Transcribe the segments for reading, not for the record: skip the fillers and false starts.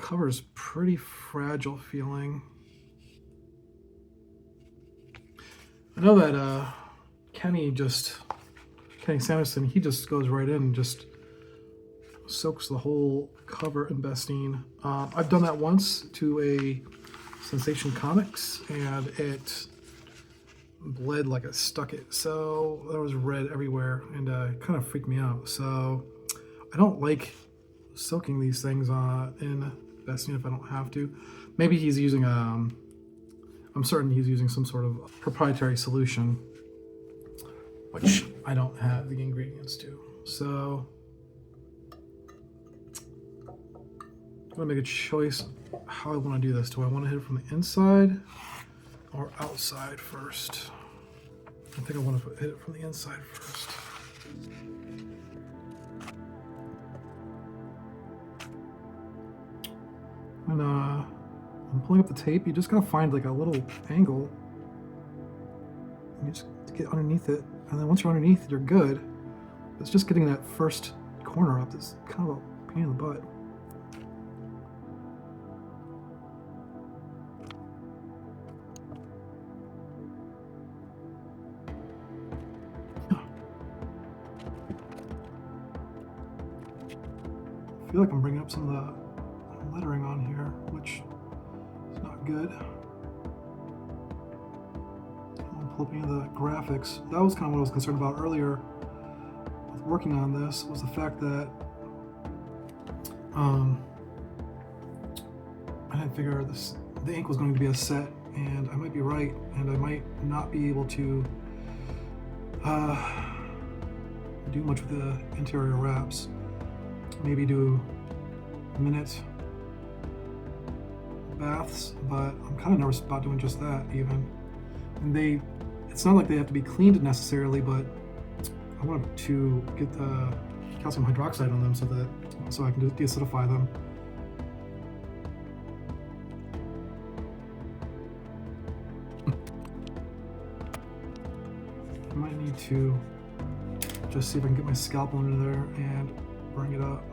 cover's pretty fragile feeling. I know that Kenny Sanderson, he just goes right in and just soaks the whole cover in Bestine. I've done that once to a Sensation Comics, and it bled like it stuck it. So there was red everywhere, and it kind of freaked me out. So I don't like soaking these things in Bestine if I don't have to. Maybe he's using I'm certain he's using some sort of proprietary solution, which I don't have the ingredients to. So I'm gonna make a choice how I want to do this. Do I want to hit it from the inside or outside first? I think I want to hit it from the inside first. And I'm pulling up the tape. You just gotta find like a little angle. And you just get underneath it, and then once you're underneath, you're good. It's just getting that first corner up that's kind of a pain in the butt. I feel like I'm bringing up some of the lettering on here, which is not good. I'm pulling up the graphics. That was kind of what I was concerned about earlier with working on this, was the fact that I didn't figure the ink was going to be a set, and I might be right, and I might not be able to do much with the interior wraps. Maybe do minute baths, but I'm kind of nervous about doing just that even. And it's not like they have to be cleaned necessarily, but I want to get the calcium hydroxide on them so I can deacidify them. I might need to just see if I can get my scalpel under there and bring it up.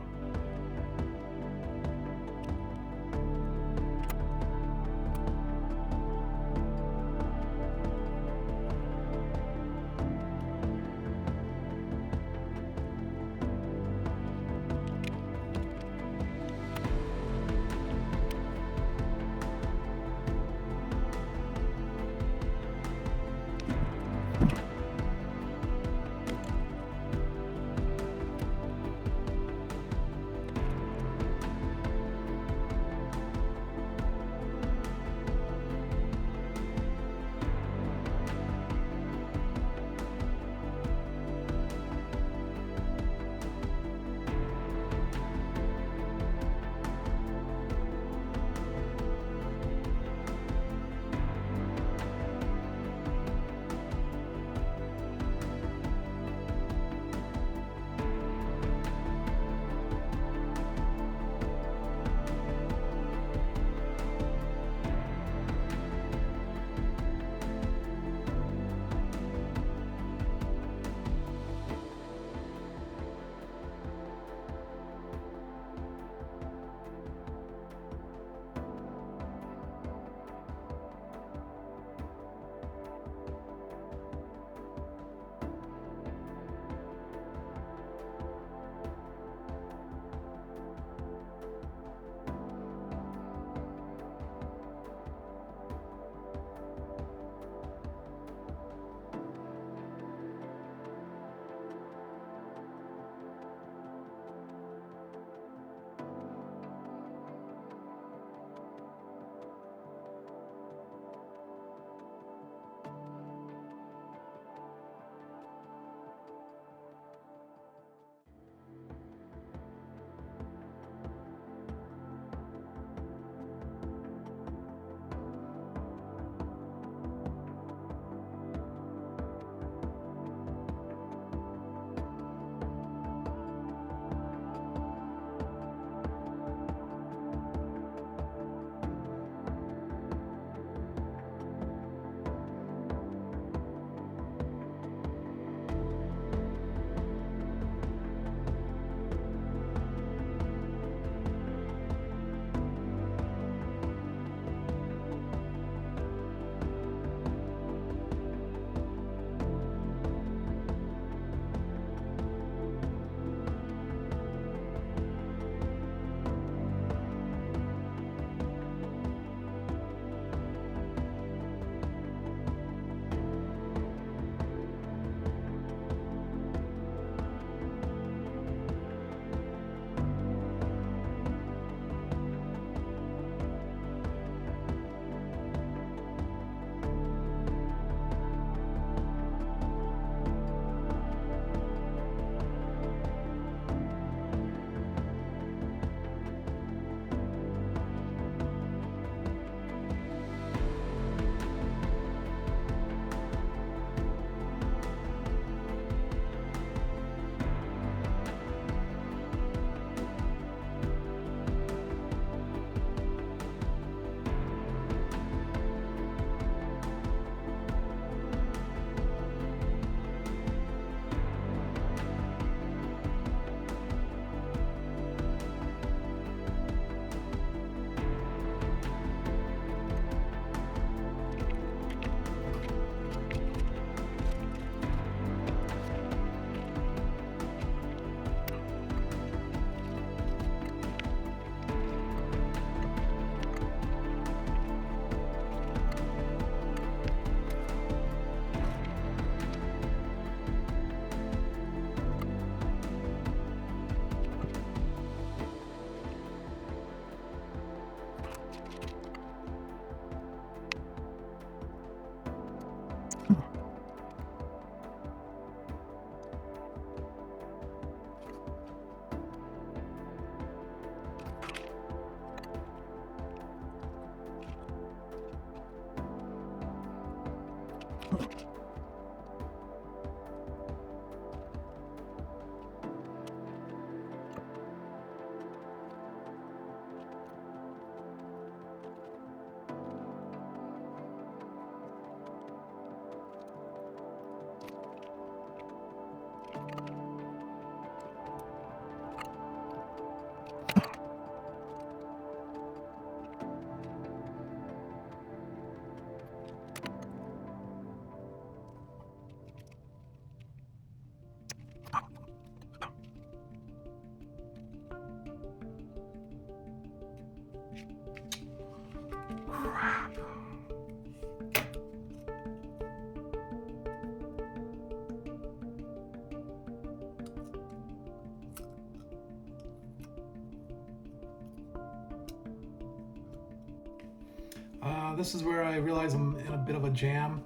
This is where I realize I'm in a bit of a jam.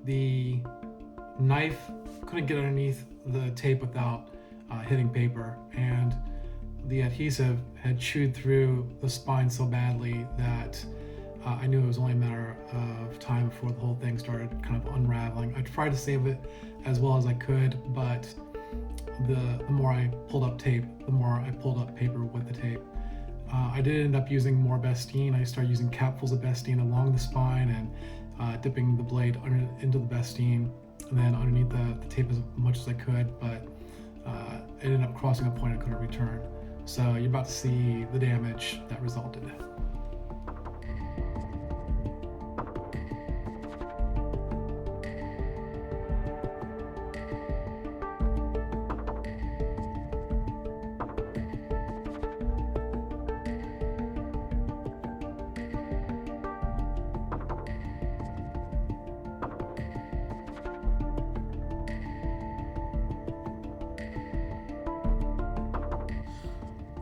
The knife couldn't get underneath the tape without hitting paper, and the adhesive had chewed through the spine so badly that I knew it was only a matter of time before the whole thing started kind of unraveling. I tried to save it as well as I could, but the more I pulled up tape, the more I pulled up paper with the tape. I did end up using more Bestine. I started using capfuls of Bestine along the spine and dipping the blade into the Bestine and then underneath the tape as much as I could, but it ended up crossing a point I couldn't return. So you're about to see the damage that resulted.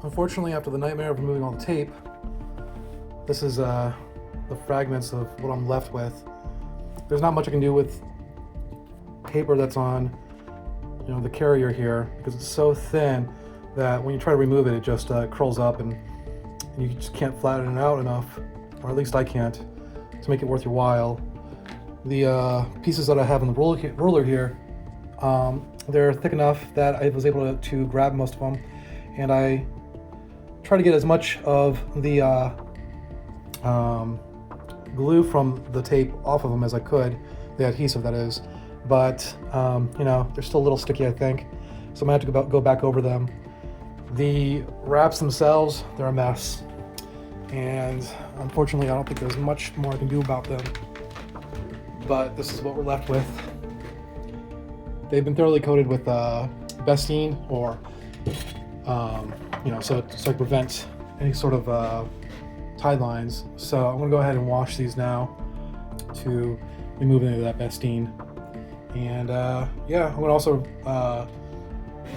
Unfortunately, after the nightmare of removing all the tape, this is the fragments of what I'm left with. There's not much I can do with paper that's on, the carrier here, because it's so thin that when you try to remove it, it just curls up, and you just can't flatten it out enough, or at least I can't, to make it worth your while. The pieces that I have on the roller here, they're thick enough that I was able to grab most of them, and I try to get as much of the glue from the tape off of them as I could, the adhesive that is, but they're still a little sticky, I think, so I'm gonna have to go back over them. The wraps themselves, they're a mess, and unfortunately I don't think there's much more I can do about them, but this is what we're left with. They've been thoroughly coated with Bestine, or so to prevent any sort of tie lines. So I'm gonna go ahead and wash these now to remove any of that Bestine. And I'm gonna also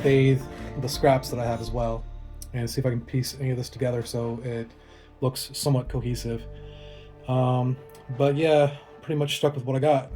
bathe the scraps that I have as well, and see if I can piece any of this together so it looks somewhat cohesive. But yeah, pretty much stuck with what I got.